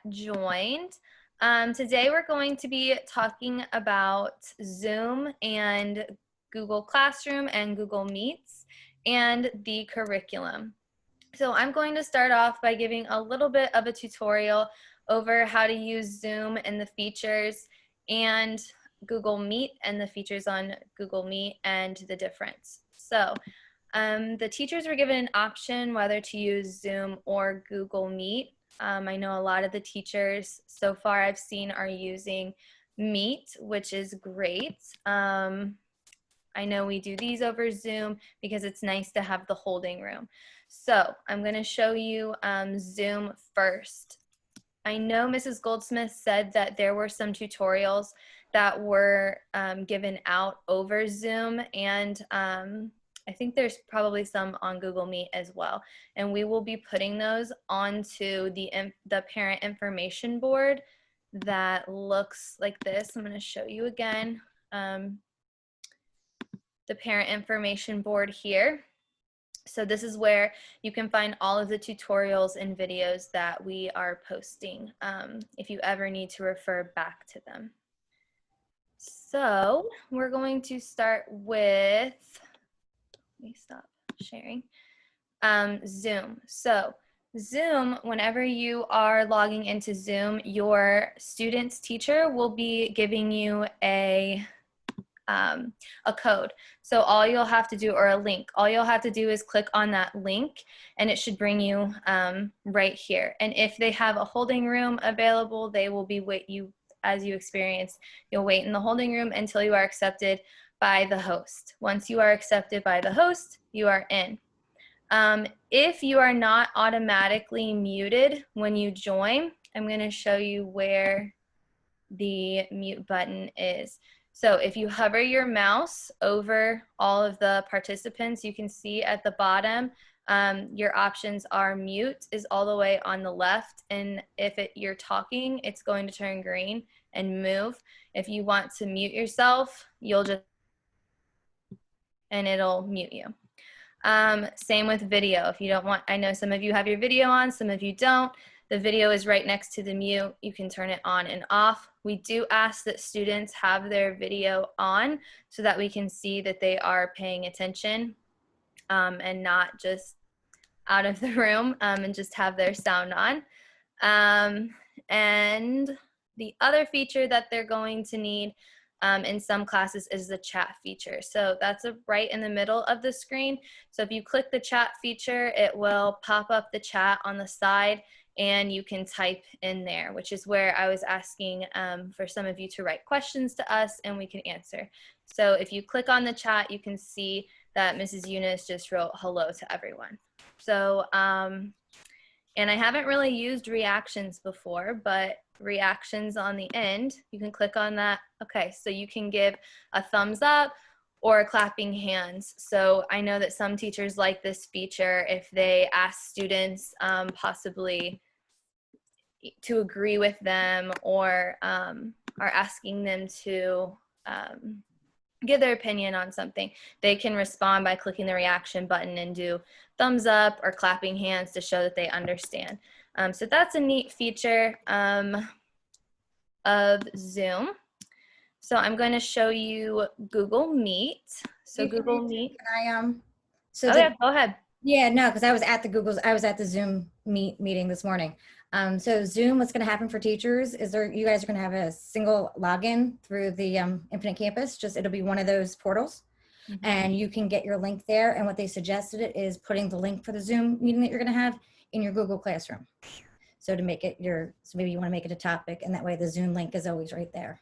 Joined. Today we're going to be talking about Zoom and Google Classroom and Google Meets and the curriculum. So I'm going to start off by giving a little bit of a tutorial over how to use Zoom and the features, and Google Meet and the features on Google Meet and the difference. So the teachers were given an option whether to use Zoom or Google Meet. I know a lot of the teachers so far I've seen are using Meet, which is great. I know we do these over Zoom because it's nice to have the holding room. So I'm going to show you Zoom first. I know Mrs. Goldsmith said that there were some tutorials that were given out over Zoom, and I think there's probably some on Google Meet as well. And we will be putting those onto the parent information board that looks like this. I'm going to show you again the parent information board here. So this is where you can find all of the tutorials and videos that we are posting if you ever need to refer back to them. So we're going to start with, let me stop sharing, Zoom. So Zoom, whenever you are logging into Zoom, your student's teacher will be giving you a code. So all you'll have to do, or a link, all you'll have to do is click on that link and it should bring you right here. And if they have a holding room available, they will be as you experience, you'll wait in the holding room until you are accepted by the host. Once you are accepted by the host, you are in. If you are not automatically muted when you join, I'm going to show you where the mute button is. So if you hover your mouse over all of the participants, you can see at the bottom, your options are mute is all the way on the left. And if you're talking, it's going to turn green and move. If you want to mute yourself, you'll just, and it'll mute you. Same with video. If you don't want, I know some of you have your video on, some of you don't. The video is right next to the mute. You can turn it on and off. We do ask that students have their video on so that we can see that they are paying attention and not just out of the room and just have their sound on. And the other feature that they're going to need in some classes is the chat feature. So that's right in the middle of the screen. So if you click the chat feature, it will pop up the chat on the side and you can type in there, which is where I was asking for some of you to write questions to us and we can answer. So if you click on the chat, you can see that Mrs. Younis just wrote hello to everyone. So, and I haven't really used reactions before, but reactions on the end, you can click on that. Okay, so you can give a thumbs up or clapping hands. So I know that some teachers like this feature if they ask students possibly to agree with them or are asking them to give their opinion on something. They can respond by clicking the reaction button and do thumbs up or clapping hands to show that they understand. So that's a neat feature of Zoom. So I'm going to show you Google Meet. So Google Meet. Can I, Yeah, go ahead. Yeah, no, because I was at the Zoom meeting this morning. So Zoom, what's going to happen for teachers is you guys are going to have a single login through the Infinite Campus. It'll be one of those portals. Mm-hmm. And you can get your link there. And what they suggested is putting the link for the Zoom meeting that you're going to have in your Google Classroom. So to make it so maybe you want to make it a topic, and that way the Zoom link is always right there.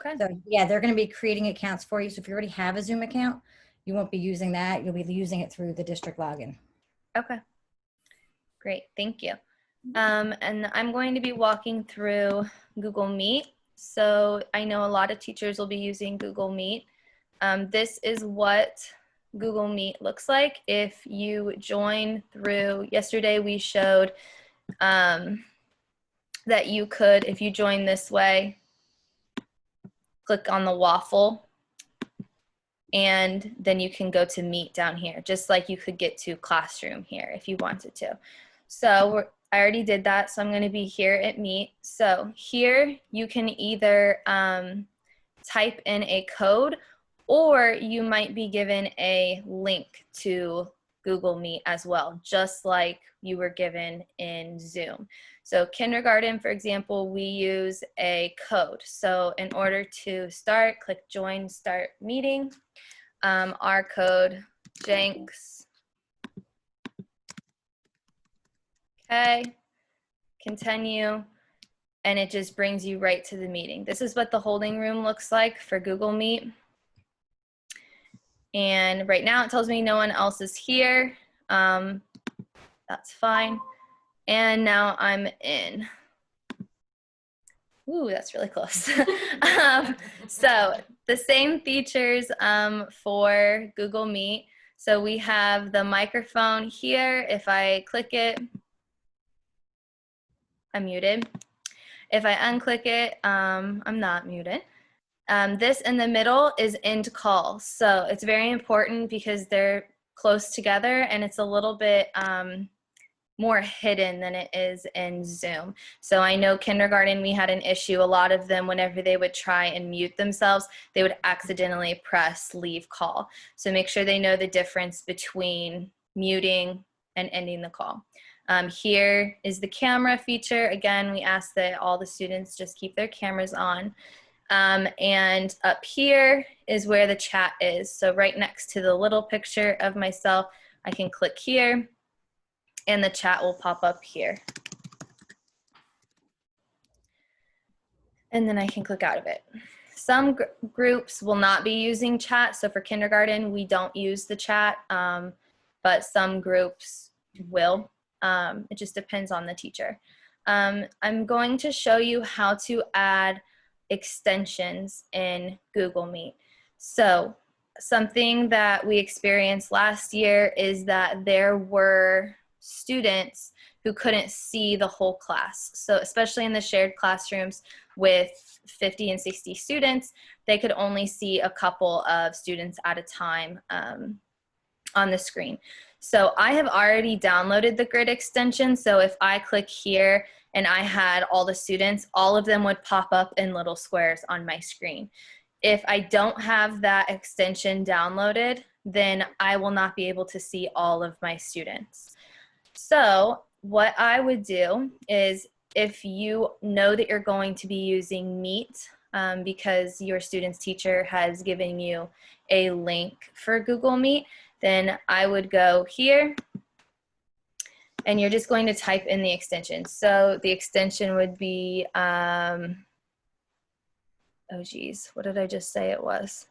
Okay. So yeah, they're going to be creating accounts for you. So if you already have a Zoom account, you won't be using that. You'll be using it through the district login. Okay. Great. Thank you. And I'm going to be walking through Google Meet. So I know a lot of teachers will be using Google Meet. This is what Google Meet looks like. If you join through, yesterday we showed that you could, if you join this way, click on the waffle, and then you can go to Meet down here, just like you could get to Classroom here if you wanted to. So I already did that, so I'm going to be here at Meet. So here you can either type in a code, or you might be given a link to Google Meet as well, just like you were given in Zoom. So kindergarten, for example, we use a code. So in order to start, click Join Start Meeting. Our code, Jenks. Okay, continue, and it just brings you right to the meeting. This is what the holding room looks like for Google Meet. And right now it tells me no one else is here. That's fine. And now I'm in. Ooh, that's really close. So the same features for Google Meet. So we have the microphone here. If I click it, I'm muted. If I unclick it, I'm not muted. This in the middle is end call. So it's very important because they're close together and it's a little bit more hidden than it is in Zoom. So I know kindergarten, we had an issue. A lot of them, whenever they would try and mute themselves, they would accidentally press leave call. So make sure they know the difference between muting and ending the call. Here is the camera feature. Again, we ask that all the students just keep their cameras on. And up here is where the chat is. So right next to the little picture of myself, I can click here and the chat will pop up here. And then I can click out of it. Some groups will not be using chat. So for kindergarten, we don't use the chat, but some groups will. It just depends on the teacher. I'm going to show you how to add extensions in Google Meet. So something that we experienced last year is that there were students who couldn't see the whole class. So especially in the shared classrooms with 50 and 60 students, they could only see a couple of students at a time on the screen. So I have already downloaded the grid extension. So if I click here and I had all the students, all of them would pop up in little squares on my screen. If I don't have that extension downloaded, then I will not be able to see all of my students. So what I would do is, if you know that you're going to be using Meet because your student's teacher has given you a link for Google Meet, then I would go here and you're just going to type in the extension. So the extension would be, oh geez, what did I just say it was?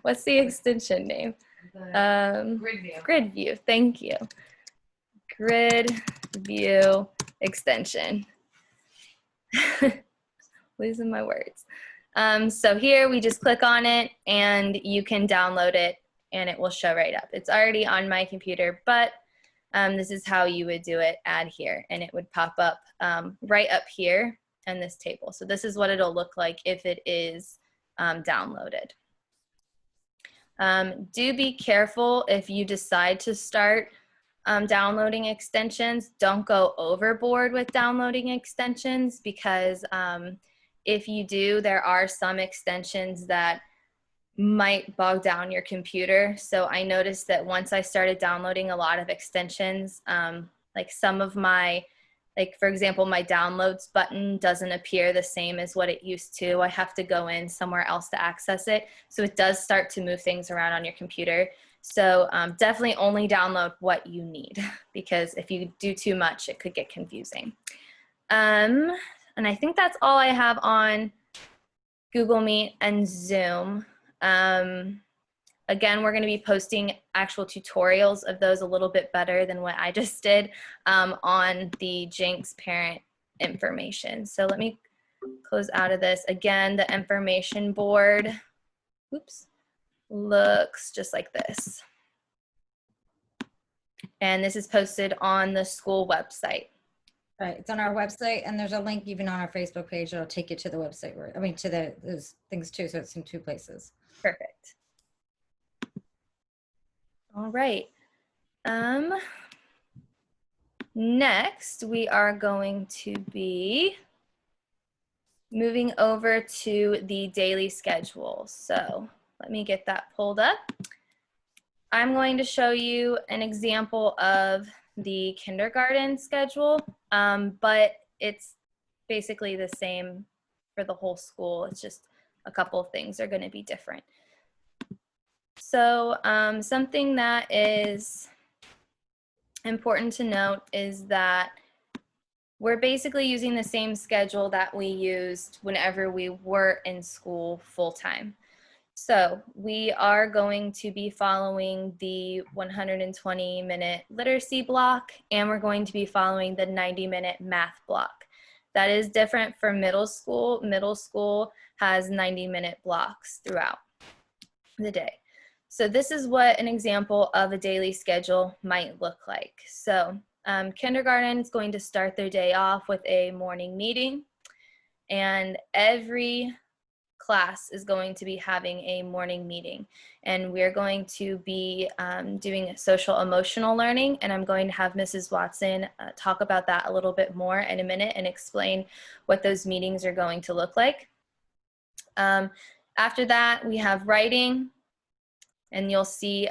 What's the extension name? Grid View. Grid View, thank you. Grid View extension. Losing my words. So here we just click on it and you can download it and it will show right up. It's already on my computer, but this is how you would do it. Add here, and it would pop up right up here in this table. So this is what it'll look like if it is downloaded. Do be careful if you decide to start downloading extensions. Don't go overboard with downloading extensions, because if you do, there are some extensions that might bog down your computer. So I noticed that once I started downloading a lot of extensions, like some of my, like for example, my downloads button doesn't appear the same as what it used to. I have to go in somewhere else to access it. So it does start to move things around on your computer. So definitely only download what you need, because if you do too much, it could get confusing. And I think that's all I have on Google Meet and Zoom. Again, we're going to be posting actual tutorials of those a little bit better than what I just did on the Jenks parent information. So let me close out of this. Again, the information board, oops, looks just like this. And this is posted on the school website. Right, it's on our website, and there's a link even on our Facebook page that'll take you to the website, where, I mean, to those things too, so it's in 2 places. Perfect. All right. Next, we are going to be moving over to the daily schedule. So let me get that pulled up. I'm going to show you an example of the kindergarten schedule, but it's basically the same for the whole school. It's just a couple of things are going to be different. So something that is important to note is that we're basically using the same schedule that we used whenever we were in school full-time. So we are going to be following the 120-minute literacy block, and we're going to be following the 90-minute math block. That is different for middle school. Middle school has 90-minute blocks throughout the day. So this is what an example of a daily schedule might look like. So kindergarten is going to start their day off with a morning meeting, and every class is going to be having a morning meeting, and we're going to be doing social emotional learning, and I'm going to have Mrs. Watson talk about that a little bit more in a minute and explain what those meetings are going to look like. After that, we have writing, and you'll see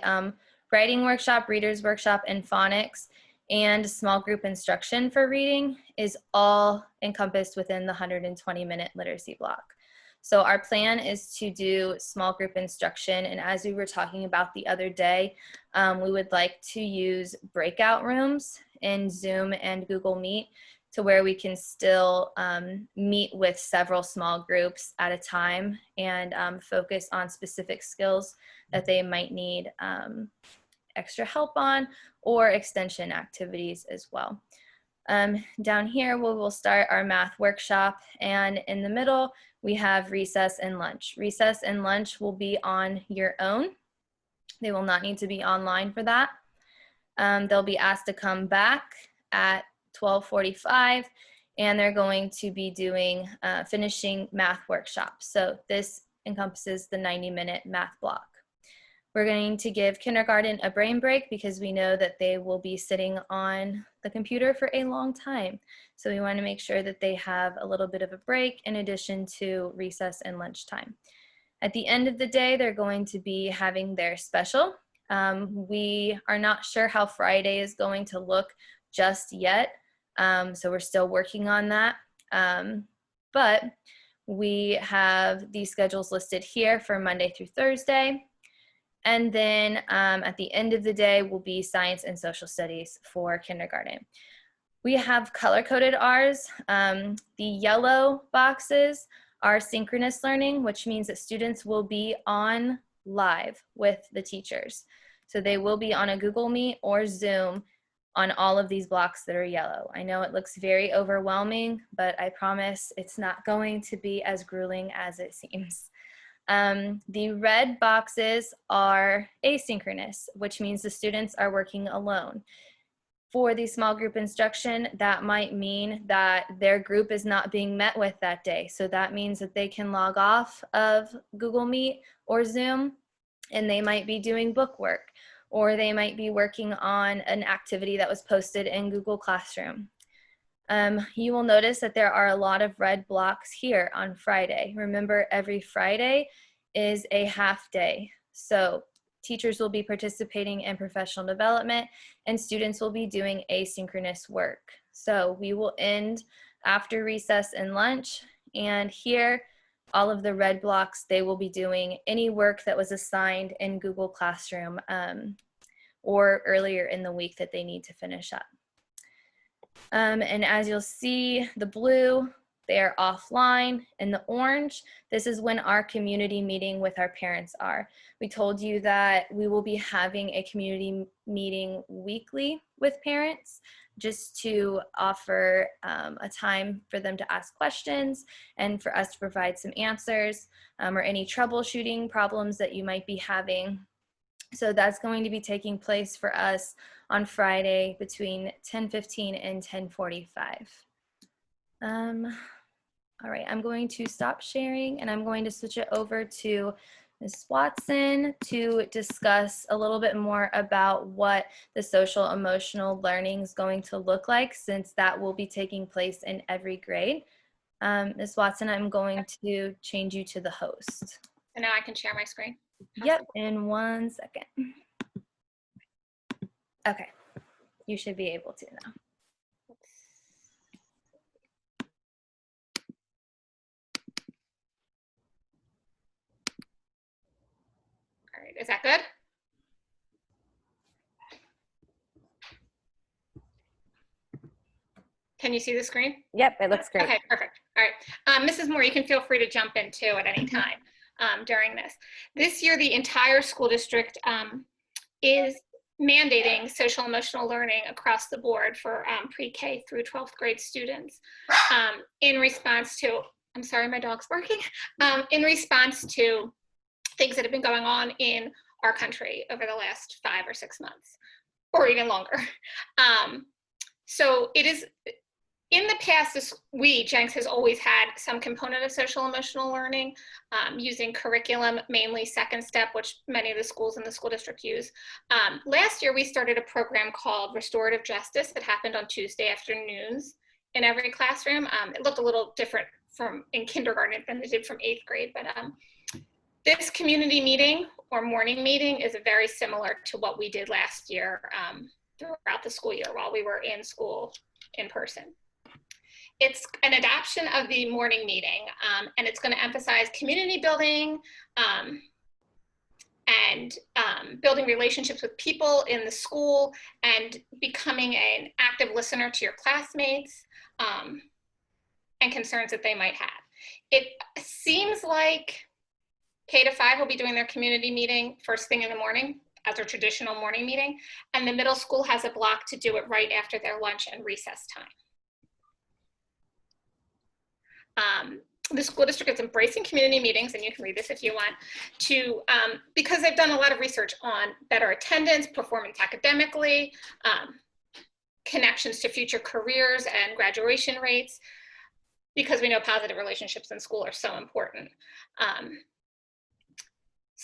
writing workshop, readers workshop, and phonics, and small group instruction for reading is all encompassed within the 120-minute literacy block. So our plan is to do small group instruction, and as we were talking about the other day, we would like to use breakout rooms in Zoom and Google Meet to where we can still meet with several small groups at a time and focus on specific skills that they might need extra help on, or extension activities as well. Down here, we will start our math workshop, and in the middle, we have recess and lunch. Recess and lunch will be on your own. They will not need to be online for that. They'll be asked to come back at 12:45, and they're going to be doing finishing math workshops. So this encompasses the 90-minute math block. We're going to give kindergarten a brain break because we know that they will be sitting on the computer for a long time. So we want to make sure that they have a little bit of a break in addition to recess and lunchtime. At the end of the day, they're going to be having their special. We are not sure how Friday is going to look just yet, so we're still working on that. But we have these schedules listed here for Monday through Thursday. And then at the end of the day will be science and social studies for kindergarten. We have color-coded ours. The yellow boxes are synchronous learning, which means that students will be on live with the teachers. So they will be on a Google Meet or Zoom on all of these blocks that are yellow. I know it looks very overwhelming, but I promise it's not going to be as grueling as it seems. The red boxes are asynchronous, which means the students are working alone. For the small group instruction, that might mean that their group is not being met with that day. So that means that they can log off of Google Meet or Zoom, and they might be doing book work, or they might be working on an activity that was posted in Google Classroom. You will notice that there are a lot of red blocks here on Friday. Remember, every Friday is a half day. So teachers will be participating in professional development, and students will be doing asynchronous work. So we will end after recess and lunch, and here, all of the red blocks, they will be doing any work that was assigned in Google Classroom or earlier in the week that they need to finish up. And as you'll see, the blue, they are offline, and the orange, this is when our community meeting with our parents are. We told you that we will be having a community meeting weekly with parents just to offer a time for them to ask questions and for us to provide some answers or any troubleshooting problems that you might be having. So that's going to be taking place for us on Friday between 10:15 and 10:45. All right, I'm going to stop sharing, and I'm going to switch it over to Ms. Watson to discuss a little bit more about what the social emotional learning is going to look like, since that will be taking place in every grade. Ms. Watson, I'm going to change you to the host. And now I can share my screen. Yep, in 1 second. Okay, you should be able to now. All right, is that good? Can you see the screen? Yep, it looks great. Okay, perfect. All right. Mrs. Moore, you can feel free to jump in too at any time during this. This year, the entire school district is mandating social emotional learning across the board for pre-K through 12th grade students in response to, I'm sorry, my dog's barking, in response to things that have been going on in our country over the last 5 or 6 months, or even longer. So it is, in the past, Jenks has always had some component of social emotional learning using curriculum, mainly Second Step, which many of the schools in the school district use. Last year, we started a program called Restorative Justice that happened on Tuesday afternoons in every classroom. It looked a little different from in kindergarten than it did from 8th grade, but this community meeting or morning meeting is very similar to what we did last year throughout the school year while we were in school in person. It's an adaptation of the morning meeting, and it's going to emphasize community building and building relationships with people in the school and becoming an active listener to your classmates and concerns that they might have. It seems like K-5 will be doing their community meeting first thing in the morning as their traditional morning meeting, and the middle school has a block to do it right after their lunch and recess time. The school district is embracing community meetings, and you can read this if you want, because they've done a lot of research on better attendance, performance academically, connections to future careers and graduation rates, because we know positive relationships in school are so important.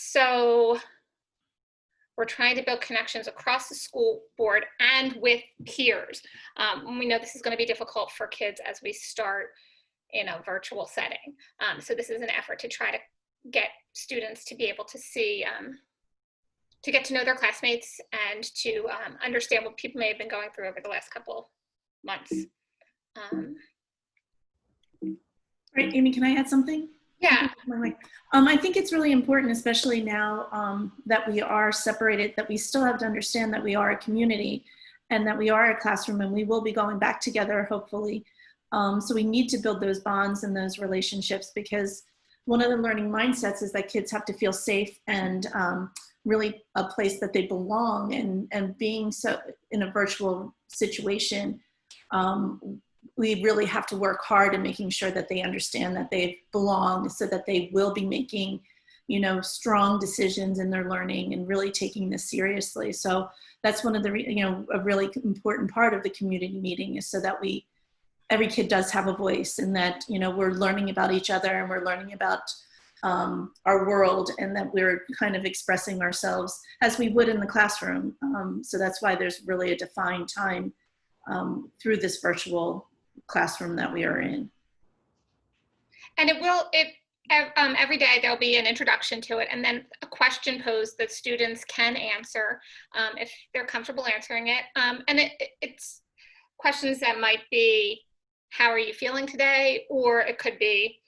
So we're trying to build connections across the school board and with peers. We know this is going to be difficult for kids as we start in a virtual setting. So this is an effort to try to get students to be able to see, to get to know their classmates and to understand what people may have been going through over the last couple months. Right, Amy, can I add something? Yeah. I think it's really important, especially now that we are separated, that we still have to understand that we are a community and that we are a classroom, and we will be going back together, hopefully. So we need to build those bonds and those relationships, because one of the learning mindsets is that kids have to feel safe and really a place that they belong, and being so in a virtual situation, we really have to work hard in making sure that they understand that they belong, so that they will be making, you know, strong decisions in their learning and really taking this seriously. So that's one of the, you know, a really important part of the community meeting, is so that every kid does have a voice, and that, you know, we're learning about each other and we're learning about our world, and that we're kind of expressing ourselves as we would in the classroom. So that's why there's really a defined time through this virtual classroom that we are in. And every day there'll be an introduction to it, and then a question posed that students can answer if they're comfortable answering it. And it's questions that might be, how are you feeling today? Or it could be,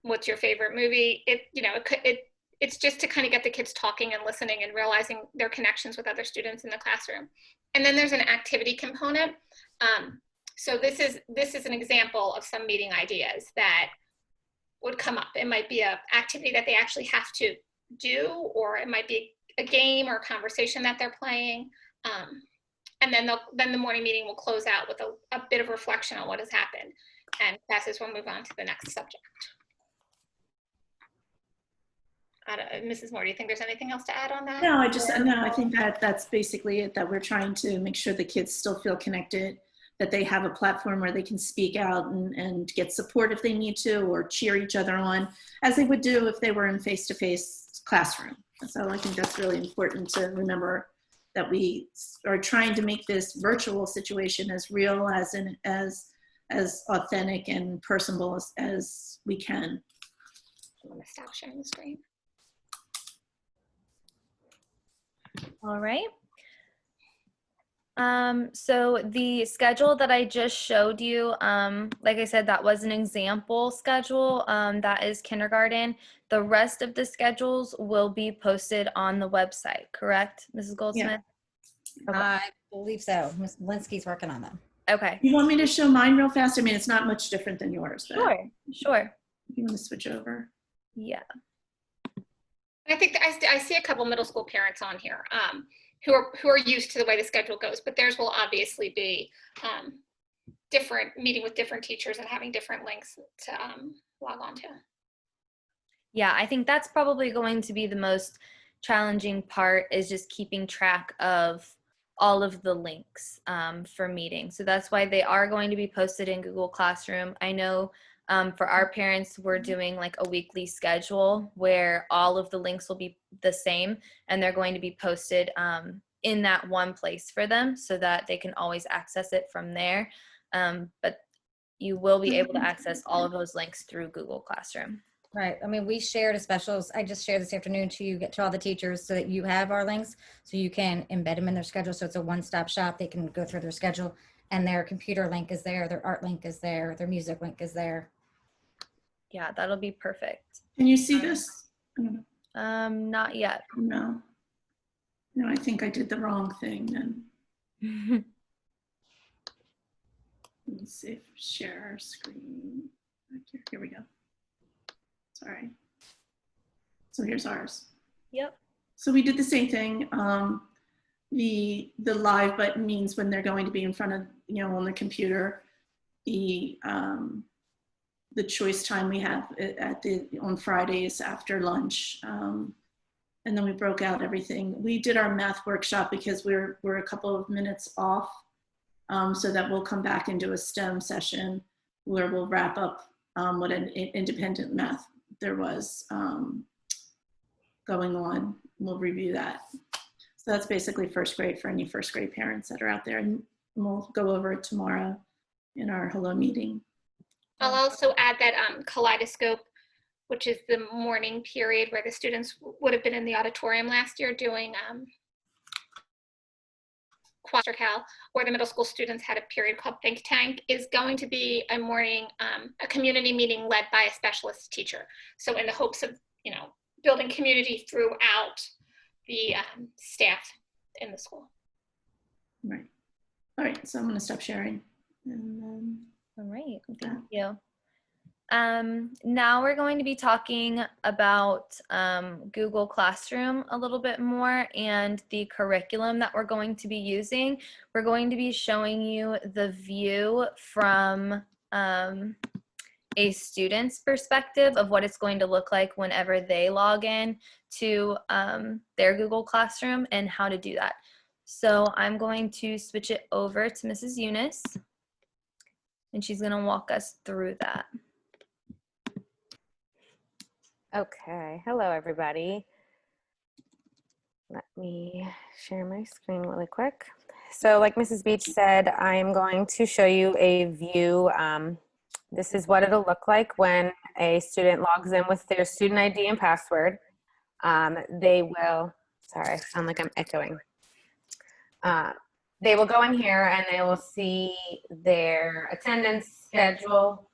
what's your favorite movie? It's just to kind of get the kids talking and listening and realizing their connections with other students in the classroom. And then there's an activity component. So this is an example of some meeting ideas that would come up. It might be an activity that they actually have to do, or it might be a game or a conversation that they're playing. And then the morning meeting will close out with a bit of reflection on what has happened, and classes will move on to the next subject. Mrs. Moore, do you think there's anything else to add on that? No, I think that's basically it, that we're trying to make sure the kids still feel connected, that they have a platform where they can speak out and get support if they need to, or cheer each other on, as they would do if they were in face-to-face classroom. So I think that's really important to remember, that we are trying to make this virtual situation as real as authentic and personable as we can. I'm going to stop sharing the screen. All right. So the schedule that I just showed you, like I said, that was an example schedule. That is kindergarten. The rest of the schedules will be posted on the website, correct, Mrs. Goldsmith? Okay. I believe so. Ms. Linsky's working on them. Okay. You want me to show mine real fast? I mean, it's not much different than yours. But Sure, sure. you want to switch over? Yeah. I think that I see a couple middle school parents on here who are used to the way the schedule goes, but theirs will obviously be different, meeting with different teachers and having different links to log on to. Yeah, I think that's probably going to be the most challenging part, is just keeping track of all of the links for meetings. So that's why they are going to be posted in Google Classroom. I know for our parents, we're doing like a weekly schedule where all of the links will be the same, and they're going to be posted in that one place for them so that they can always access it from there. But you will be able to access all of those links through Google Classroom. Right. I mean, we shared a specials. I just shared this afternoon to get to all the teachers so that you have our links so you can embed them in their schedule. So it's a one-stop shop. They can go through their schedule, and their computer link is there. Their art link is there. Their music link is there. Yeah, that'll be perfect. Can you see this? I don't know. Not yet. No. No, I think I did the wrong thing then. Let me see if share our screen. Here we go. Sorry. So here's ours. Yep. So we did the same thing. The live button means when they're going to be in front of, on the computer. The choice time we have on Fridays after lunch. And then we broke out everything. We did our math workshop because we're a couple of minutes off, so that we'll come back and do a STEM session where we'll wrap up what an independent math there was going on. We'll review that. So that's basically first grade for any first grade parents that are out there, and we'll go over it tomorrow in our hello meeting. I'll also add that kaleidoscope, which is the morning period where the students would have been in the auditorium last year doing Cal, or the middle school students had a period called Think Tank, is going to be a morning, a community meeting led by a specialist teacher. So in the hopes of, building community throughout the staff in the school. Right. All right, so I'm going to stop sharing. And then, all right, thank you. Now we're going to be talking about Google Classroom a little bit more and the curriculum that we're going to be using. We're going to be showing you the view from a student's perspective of what it's going to look like whenever they log in to their Google Classroom and how to do that. So I'm going to switch it over to Mrs. Younis, and she's going to walk us through that. Okay, hello everybody. Let me share my screen really quick. So like Mrs. Beach said, I'm going to show you a view. This is what it'll look like when a student logs in with their student ID and password. They will, sorry, I sound like I'm echoing. They will go in here and they will see their attendance schedule.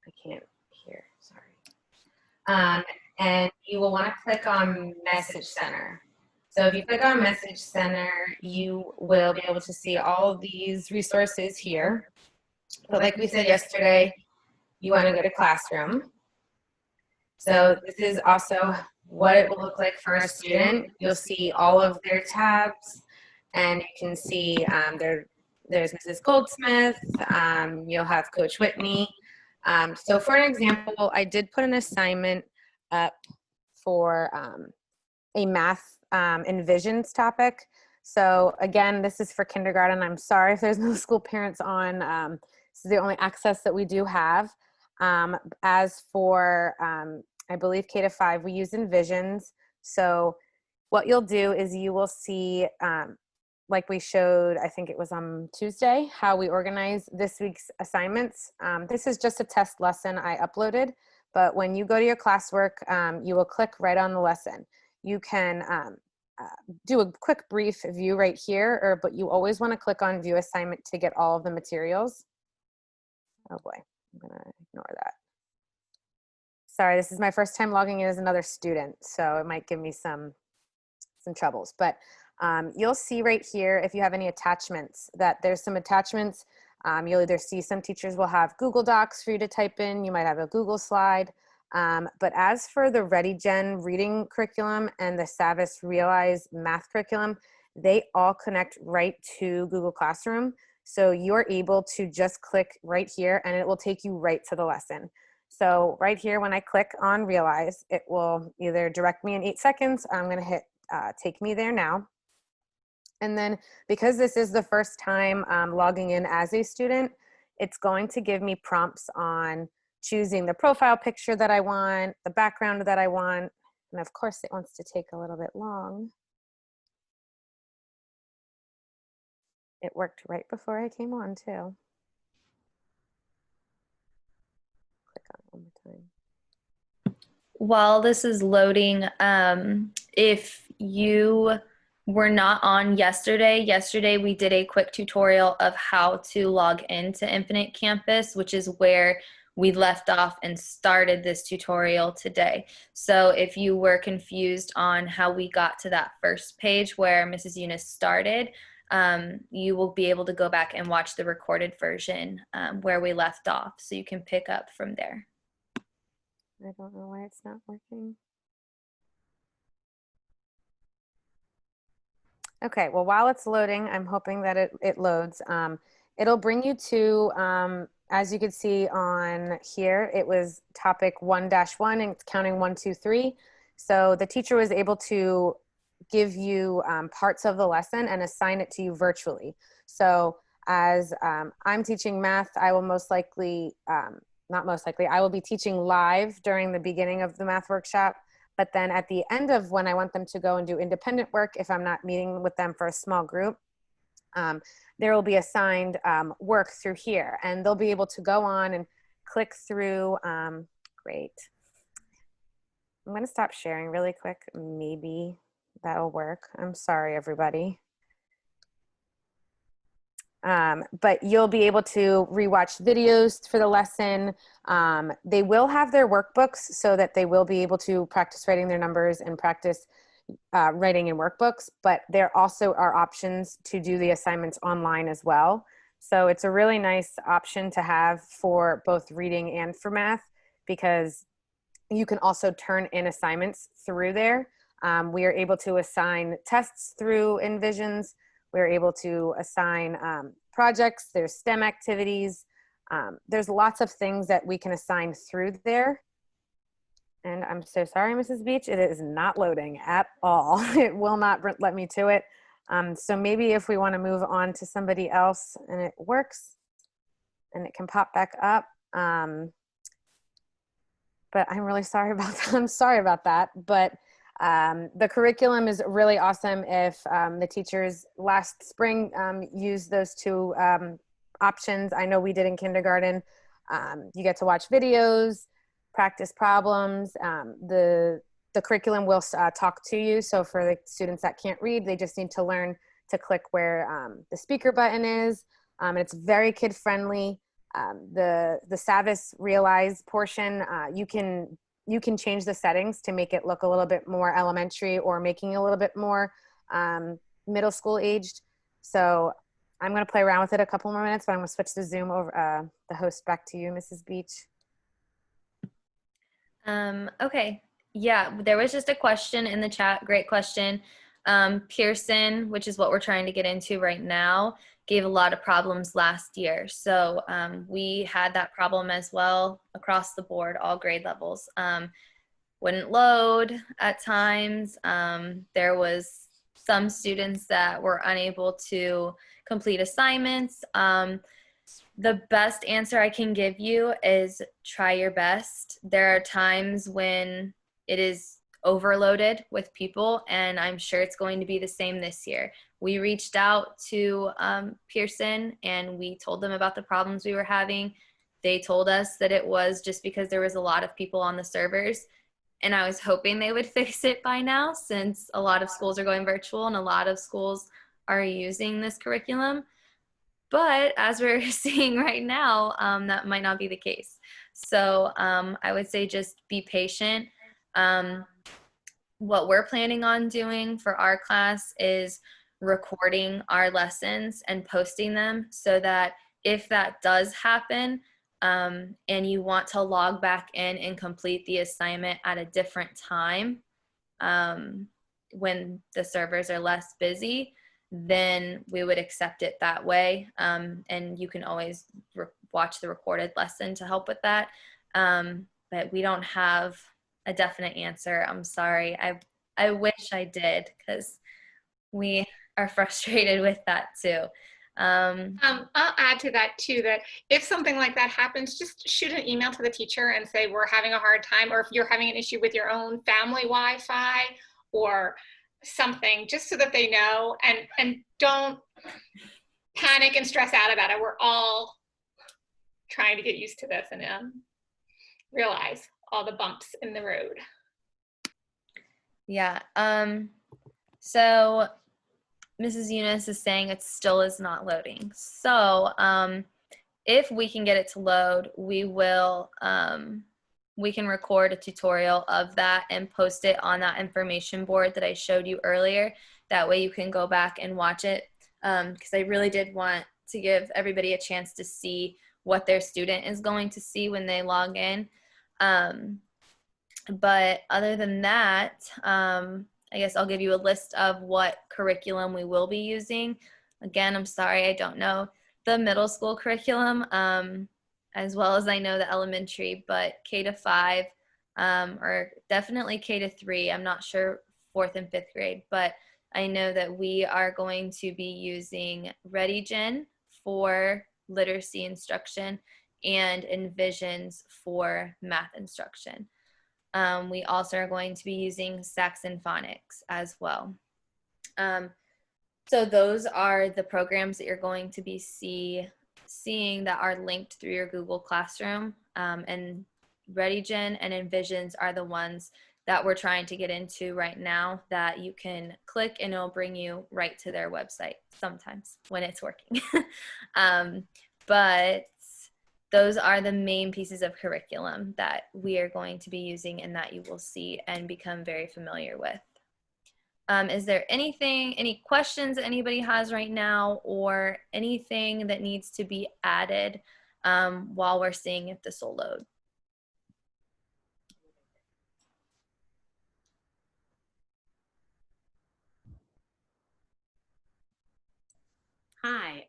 I can't hear, sorry. And you will want to click on Message Center. So if you click on Message Center, you will be able to see all of these resources here. But like we said yesterday, you want to go to Classroom. So this is also what it will look like for a student. You'll see all of their tabs, and you can see there's Mrs. Goldsmith, you'll have Coach Whitney. So for an example, I did put an assignment up for a math envisions topic. So again, this is for kindergarten. I'm sorry if there's no school parents on. This is the only access that we do have. As for I believe K to 5, we use Envisions. So what you'll do is you will see, like we showed, I think it was on Tuesday, how we organize this week's assignments. This is just a test lesson I uploaded, but when you go to your classwork, you will click right on the lesson. You can do a quick brief view right here, but you always want to click on view assignment to get all of the materials. Oh boy, I'm gonna ignore that. Sorry, this is my first time logging in as another student, so it might give me some troubles. But you'll see right here, if you have any attachments, that there's some attachments. You'll either see some teachers will have Google Docs for you to type in. You might have a Google slide. But as for the ReadyGen reading curriculum and the Savvis Realize math curriculum, they all connect right to Google Classroom. So you're able to just click right here and it will take you right to the lesson. So right here, when I click on Realize, it will either direct me in 8 seconds. I'm going to hit Take Me There Now. And then because this is the first time logging in as a student, it's going to give me prompts on choosing the profile picture that I want, the background that I want. And of course, it wants to take a little bit long. It worked right before I came on too. Click on it one more time. While this is loading, if you were not on yesterday we did a quick tutorial of how to log into Infinite Campus, which is where we left off and started this tutorial today. So if you were confused on how we got to that first page where Mrs. Younis started, you will be able to go back and watch the recorded version where we left off, so you can pick up from there. I don't know why it's not working. Okay, well, while it's loading, I'm hoping that it loads. It'll bring you to, as you can see on here, it was topic 1-1 and it's counting 1, 2, 3. So the teacher was able to give you parts of the lesson and assign it to you virtually. So as I'm teaching math, I will most likely, not most likely, I will be teaching live during the beginning of the math workshop. But then at the end of when I want them to go and do independent work, if I'm not meeting with them for a small group, there will be assigned work through here. And they'll be able to go on and click through. Great. I'm going to stop sharing really quick. Maybe that'll work. I'm sorry, everybody. But you'll be able to rewatch videos for the lesson. They will have their workbooks so that they will be able to practice writing their numbers and practice writing in workbooks, but there also are options to do the assignments online as well. So it's a really nice option to have for both reading and for math, because you can also turn in assignments through there. We are able to assign tests through Envisions. We're able to assign projects, there's STEM activities. There's lots of things that we can assign through there. And I'm so sorry, Mrs. Beach, it is not loading at all. It will not let me to it. So maybe if we want to move on to somebody else and it works and it can pop back up. But I'm really sorry about that. I'm sorry about that. But the curriculum is really awesome. If the teachers last spring used those two options, I know we did in kindergarten. You get to watch videos, practice problems. The curriculum will talk to you. So for the students that can't read, they just need to learn to click where the speaker button is. It's very kid friendly. The Savvis Realize portion, you can change the settings to make it look a little bit more elementary or making a little bit more middle school aged. So I'm going to play around with it a couple more minutes, but I'm going to switch the Zoom over the host back to you, Mrs. Beach. Okay. Yeah, there was just a question in the chat. Great question. Pearson, which is what we're trying to get into right now, gave a lot of problems last year. So we had that problem as well across the board, all grade levels. Wouldn't load at times. There was some students that were unable to complete assignments. The best answer I can give you is try your best. There are times when it is overloaded with people, and I'm sure it's going to be the same this year. We reached out to Pearson and we told them about the problems we were having. They told us that it was just because there was a lot of people on the servers, and I was hoping they would fix it by now, since a lot of schools are going virtual and a lot of schools are using this curriculum. But as we're seeing right now, that might not be the case. So I would say just be patient. What we're planning on doing for our class is recording our lessons and posting them, so that if that does happen, and you want to log back in and complete the assignment at a different time, when the servers are less busy, then we would accept it that way. And you can always watch the recorded lesson to help with that. But we don't have a definite answer. I'm sorry. I wish I did, because we are frustrated with that too. I'll add to that too, that if something like that happens, just shoot an email to the teacher and say, we're having a hard time, or if you're having an issue with your own family Wi-Fi or something, just so that they know, and don't panic and stress out about it. We're all trying to get used to this and realize all the bumps in the road. Yeah. So Mrs. Younis is saying it still is not loading. So if we can get it to load, we will, we can record a tutorial of that and post it on that information board that I showed you earlier. That way you can go back and watch it, because I really did want to give everybody a chance to see what their student is going to see when they log in. But other than that, I guess I'll give you a list of what curriculum we will be using. Again, I'm sorry, I don't know the middle school curriculum, as well as I know the elementary, but K-5, or definitely K-3. I'm not sure 4th and 5th grade, but I know that we are going to be using ReadyGen for literacy instruction and Envisions for math instruction. We also are going to be using Saxon Phonics as well. So those are the programs that you're going to be seeing that are linked through your Google Classroom, and ReadyGen and Envisions are the ones that we're trying to get into right now, that you can click and it'll bring you right to their website sometimes when it's working. But those are the main pieces of curriculum that we are going to be using and that you will see and become very familiar with. Is there any questions that anybody has right now, or anything that needs to be added while we're seeing if this will load? Hi.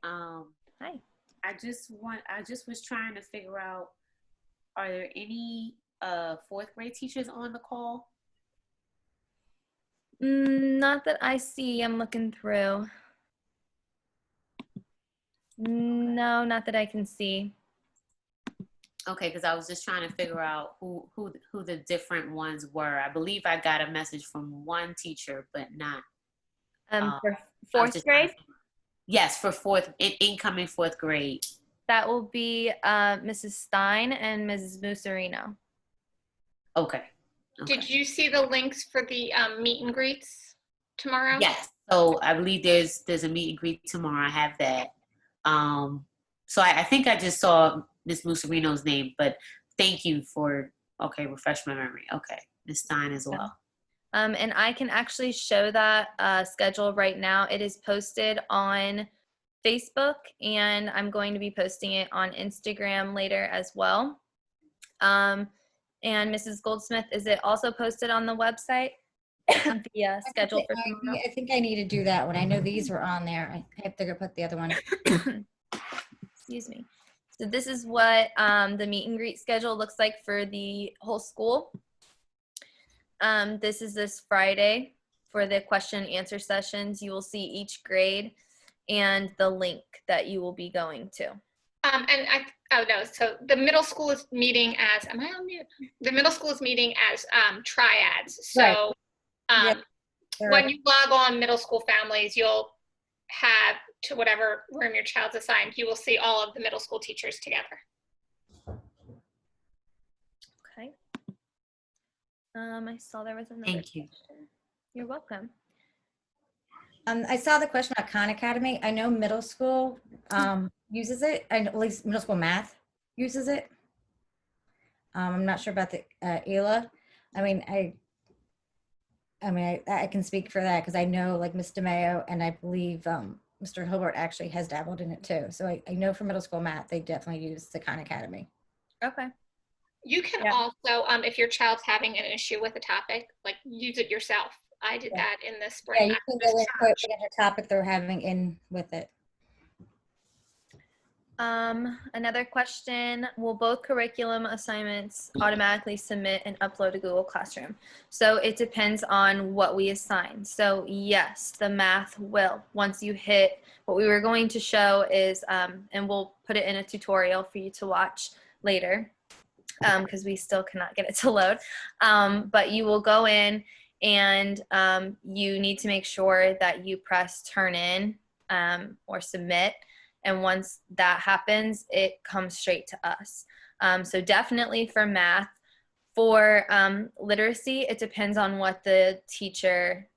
Hi. I just was trying to figure out, are there any 4th grade teachers on the call? Not that I see. I'm looking through. No, not that I can see. Okay, because I was just trying to figure out who the different ones were. I believe I got a message from one teacher, but not. For 4th grade? Yes, for incoming 4th grade. That will be Mrs. Stein and Mrs. Musarino. Okay. Did you see the links for the meet and greets tomorrow? Yes. So I believe there's a meet and greet tomorrow. I have that. So I think I just saw Miss Musarino's name, but thank you for, refresh my memory. Okay, Miss Stein as well. And I can actually show that schedule right now. It is posted on Facebook, and I'm going to be posting it on Instagram later as well. And Mrs. Goldsmith, is it also posted on the website? The schedule for tomorrow? I think I need to do that one. I know these were on there. I have to go put the other one. Excuse me. So this is what the meet and greet schedule looks like for the whole school. This is this Friday for the question and answer sessions. You will see each grade and the link that you will be going to. Oh no, so the middle school is meeting as, am I on mute? The middle school is meeting as triads. Right. So Yeah. when you log on middle school families, you'll have, to whatever room your child's assigned, you will see all of the middle school teachers together. Okay. I saw there was another Thank you. question. You're welcome. I saw the question about Khan Academy. I know middle school uses it, and at least middle school math uses it. I'm not sure about the ELA. I mean, I can speak for that because I know like Ms. DeMayo and I believe Mr. Hilbert actually has dabbled in it too. So I know for middle school math, they definitely use the Khan Academy. Okay. You can Yeah. also, if your child's having an issue with a topic, like use it yourself. I did that in the spring. Yeah, you can go in, put whatever topic they're having in with it. Another question, will both curriculum assignments automatically submit and upload to Google Classroom? So it depends on what we assign. So yes, the math will. Once you hit, what we were going to show is, and we'll put it in a tutorial for you to watch later, because we still cannot get it to load. But you will go in and you need to make sure that you press turn in or submit. And once that happens, it comes straight to us. So definitely for math. For literacy, it depends on what the teacher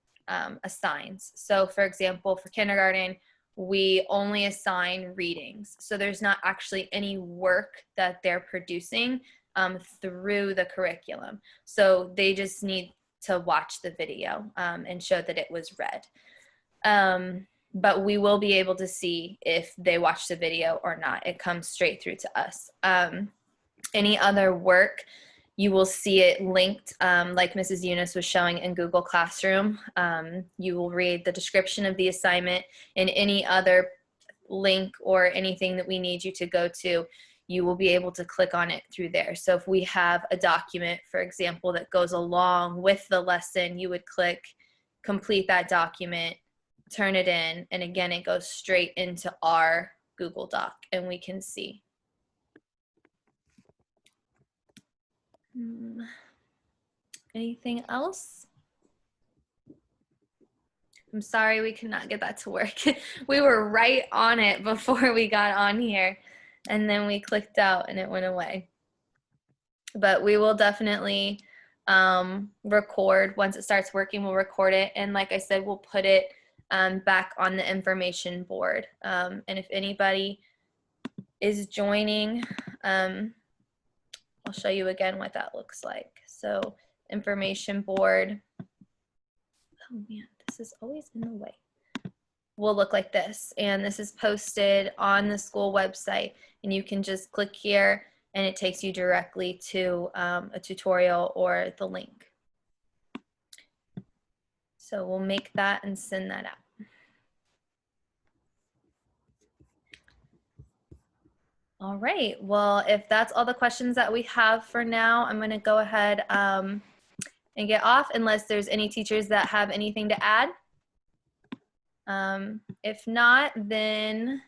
assigns. So for example, for kindergarten, we only assign readings. So there's not actually any work that they're producing through the curriculum. So they just need to watch the video and show that it was read. But we will be able to see if they watched the video or not. It comes straight through to us. Any other work, you will see it linked, like Mrs. Younis was showing in Google Classroom. You will read the description of the assignment, and any other link or anything that we need you to go to, you will be able to click on it through there. So if we have a document, for example, that goes along with the lesson, you would click complete that document, turn it in, and again, it goes straight into our Google Doc and we can see. Anything else? I'm sorry we could not get that to work. We were right on it before we got on here, and then we clicked out and it went away. But we will definitely record. Once it starts working, we'll record it, and like I said, we'll put it back on the information board. And if anybody is joining, I'll show you again what that looks like. So information board. Oh man, this is always in the way. Will look like this, and this is posted on the school website, and you can just click here and it takes you directly to a tutorial or the link. So we'll make that and send that out. All right, well, if that's all the questions that we have for now, I'm gonna go ahead and get off unless there's any teachers that have anything to add. If not, then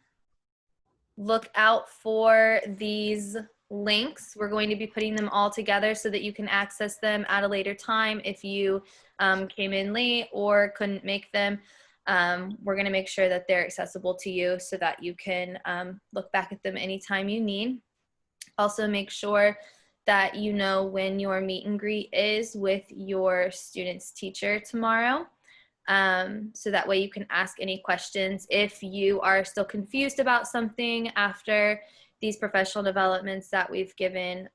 look out for these links. We're going to be putting them all together so that you can access them at a later time if you came in late or couldn't make them. We're going to make sure that they're accessible to you so that you can look back at them anytime you need. Also make sure that you know when your meet and greet is with your student's teacher tomorrow. So that way you can ask any questions. If you are still confused about something after these professional developments that we've given,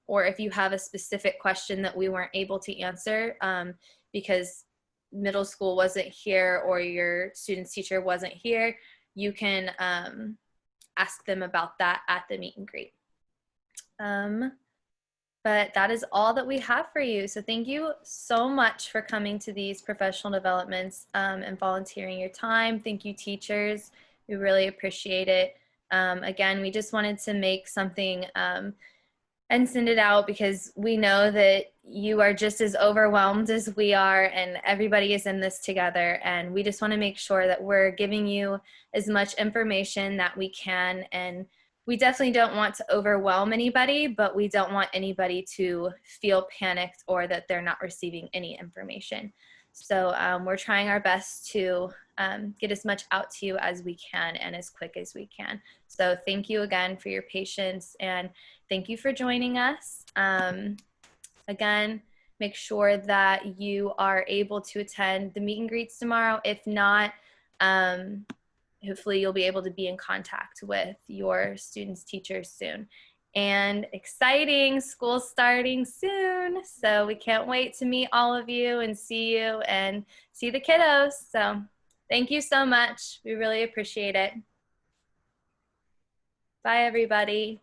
or if you have a specific question that we weren't able to answer because middle school wasn't here or your student's teacher wasn't here, you can ask them about that at the meet and greet. But that is all that we have for you. So thank you so much for coming to these professional developments and volunteering your time. Thank you, teachers. We really appreciate it. Again, we just wanted to make something and send it out because we know that you are just as overwhelmed as we are, and everybody is in this together. And we just want to make sure that we're giving you as much information that we can and we definitely don't want to overwhelm anybody, but we don't want anybody to feel panicked or that they're not receiving any information. So we're trying our best to get as much out to you as we can and as quick as we can. So thank you again for your patience, and thank you for joining us. Again, make sure that you are able to attend the meet and greets tomorrow. If not, hopefully you'll be able to be in contact with your students' teachers soon. And exciting, school's starting soon. So we can't wait to meet all of you and see you and see the kiddos. So thank you so much. We really appreciate it. Bye, everybody.